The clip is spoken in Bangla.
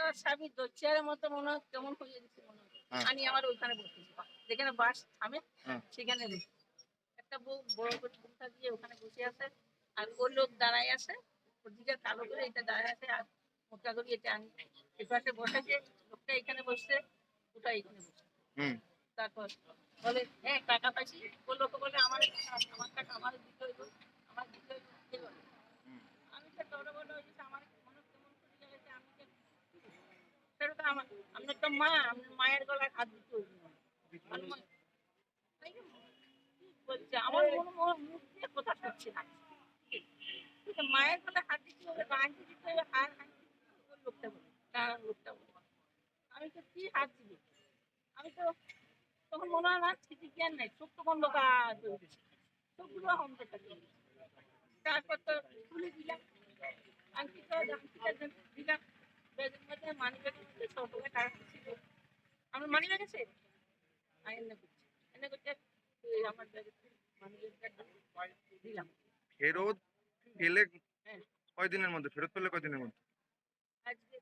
আমার স্বামী চেয়ারের মতো মনে হয় কেমন হয়ে গেছে মনে হয়। আমি আমার ওইখানে বসেছি। যেখানে বাস থামে সেখানে বসে। একটা বউ বড় করে ঘোমটা দিয়ে ওখানে বসে আছে। আর ওর লোক দাঁড়ায় আছে। ওর দিকে কালো করে এটা দাঁড়ায় আছে আর মোটা করে এটা আনি। এপাশে বসেছে, লোকটা এখানে বসছে, ওটা এখানে বসছে। তারপর বলে হ্যাঁ টাকা পাইছি। বললো তো বলে আমার টাকা আমার দিতে হইব, আমার দিতে হইব। আমি তো ডরে বলে আমার মনে কেমন করে গেছে আমি সেটা তো আমার আপনার তো মা আপনার মায়ের গলায় হাত দিতে হইব। বলছে আমার মনে মুখ দিয়ে কথা শুনছে না। মায়ের গলায় হাত দিতে হবে বা আংটি দিতে হবে আর লোকটা বলে লোকটা বলে আমি তো কি হাত দিব আমি তো তখন মনে হয় না স্মৃতি জ্ঞান নাই চোখ তখন লোকাল চোখগুলো অন্ধটা তারপর তো খুলে দিলাম আংটিটা দিলাম বেদের মধ্যে মানি ব্যাগের মধ্যে ছোট টাকা ছিল আমার মানি ব্যাগ আছে এনে করছি এনে করতে আমার ব্যাগের মানি ব্যাগটা দিলাম ফেরত পেলে হ্যাঁ কয়দিনের মধ্যে ফেরত পেলে কয়দিনের মধ্যে? আজকে